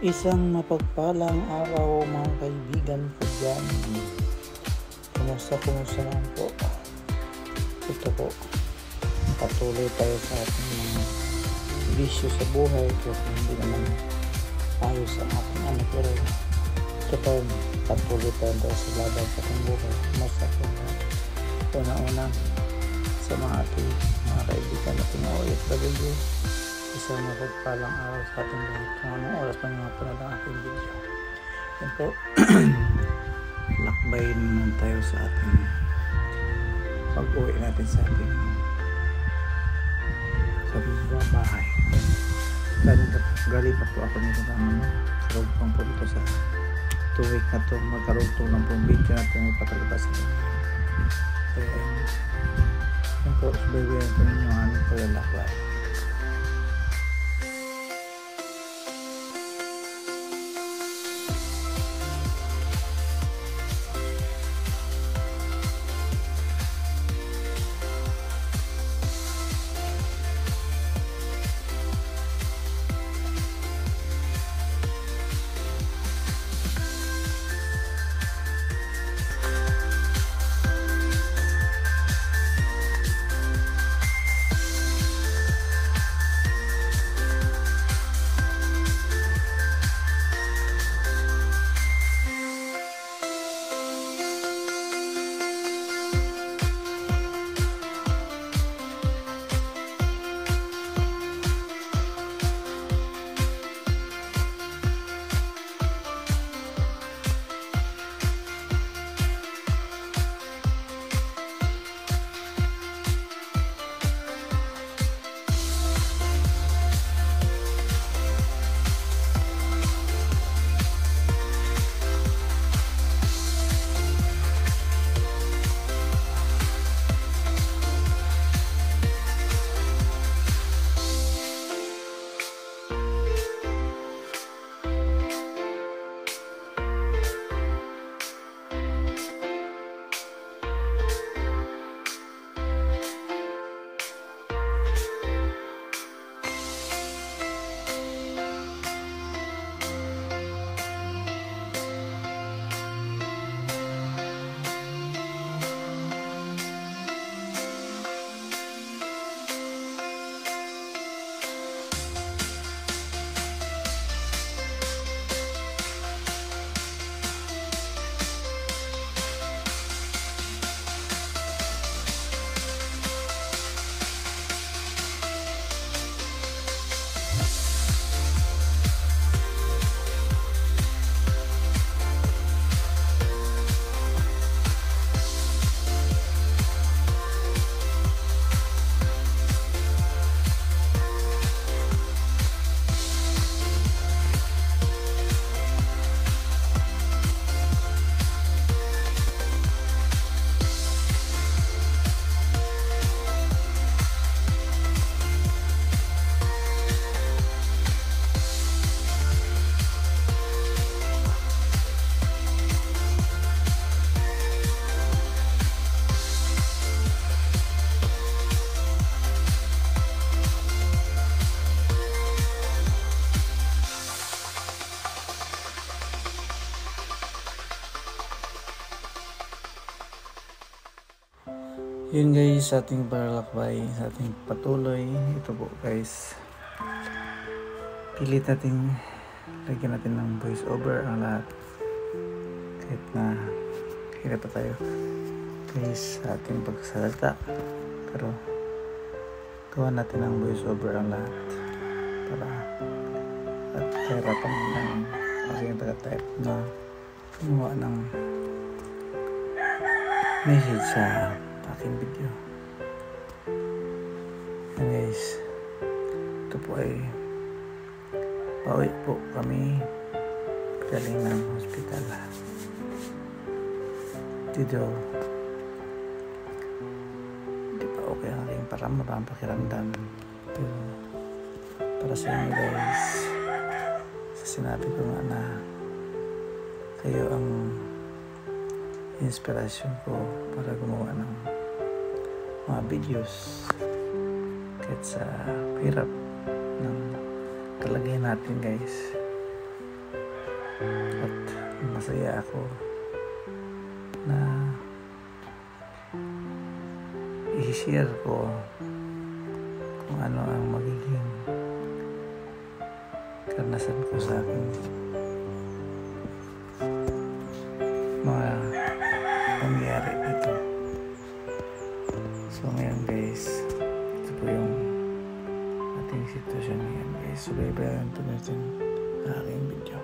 Isang mapagpalang araw mga kaibigan ko dyan. Kumusta lang po? Ito po, patuloy tayo sa ating mga bisyo sa buhay kasi hindi naman ayos ang ating ano, pero ito tayo, patuloy tayo sa laban sa ating buhay. Kumusta po na una-una sa mga ating mga kaibigan natin na OFW. Isang mapagpalang araw sa ating lahat. Kung anong oras pa nga pala ng ating video. Yan po. Lakbay naman tayo sa ating pag-uwi natin sa ating bahay. Gali pa po ako nito naman. Karugtong po dito sa 2 week na to. Magkarugtong lang po ang video natin ipatalabas nito. Kaya yan po. Subaybayan po ninyo ang aming paglalakbay. Yun guys, sa ating paglalakbay, sa ating patuloy, ito po guys, pilit natin lagyan natin ng voice over ang lahat kahit na hirap pa tayo guys sa ating pagsasalita, pero gawa natin ng voice over ang lahat para at kahirapan ng aking taga-type na gumawa ng message sa aking video. Yan guys, ito po ay pauwi po kami galing ng hospital dito. Hindi pa okay ang aking parang pakiramdam, pero para sa inyo guys, sa sinabi ko nga na kayo ang inspirasyon ko para gumawa ng mga videos kahit sa hirap ng kalagayan natin guys. at masaya ako na i-share ko kung ano ang magiging karanasan ko sa aking mga pangyayari dito. So ngayon guys, ito po yung ating sitwasyon ngayon guys. So babayan ito natin sa aking video.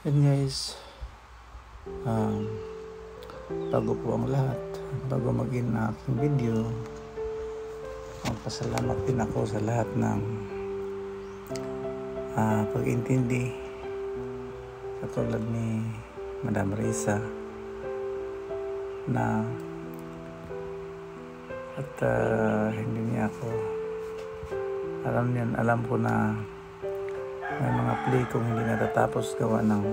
Yan guys, bago po ang lahat, bago mag-in na aking video, magpasalamat din ako sa lahat ng pag-intindi, katulad ni Madam Risa na at hindi niya ako alam ko na may mga play kong hindi natatapos gawa ng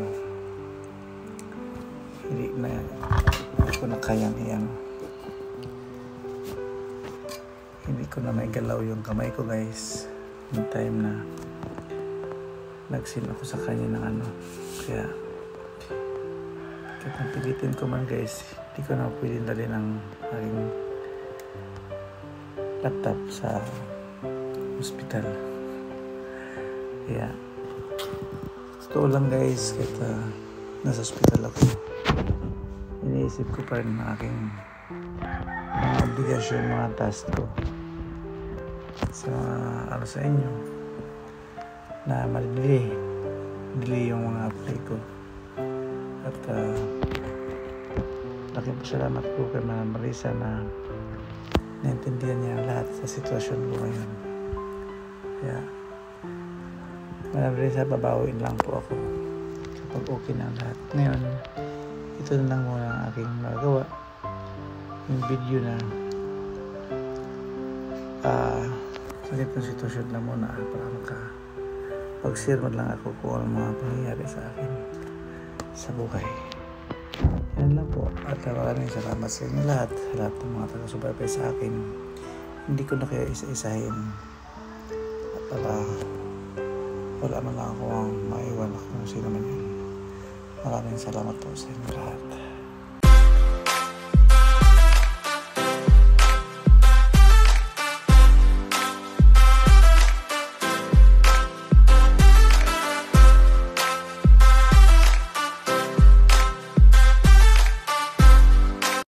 hindi ko na kayang hindi ko na may galaw yung kamay ko guys yung time na nagsin ako sa kanya ng kaya kahit napilitin ko man guys, hindi ko na pwede dali ng aking laptop sa hospital. Kaya totoo lang guys, kahit nasa hospital ako, iniisip ko pa rin ang aking mga obligasyon, mga task ko sa sa inyo na delay yung mga apply ko. At laking pasalamat ko kay Madam Marisa na naintindihan niya lahat sa sitwasyon ko ngayon. Kaya Madam Marisa, babawin lang po ako kapag okay na lahat. Ngayon, ito na lang muna ang aking magagawa, yung video na sa ganitong sitwasyon lang muna para pag-share mo lang ako kung ano mga pangyayari sa akin sa buhay. Yan lang po, at maraming salamat sa inyo lahat ng mga taga-subaybay sa akin. Hindi ko na kayo isa-isahin at para wala man lang ako ang maiwan kung sino man yun. Maraming salamat po sa inyo lahat.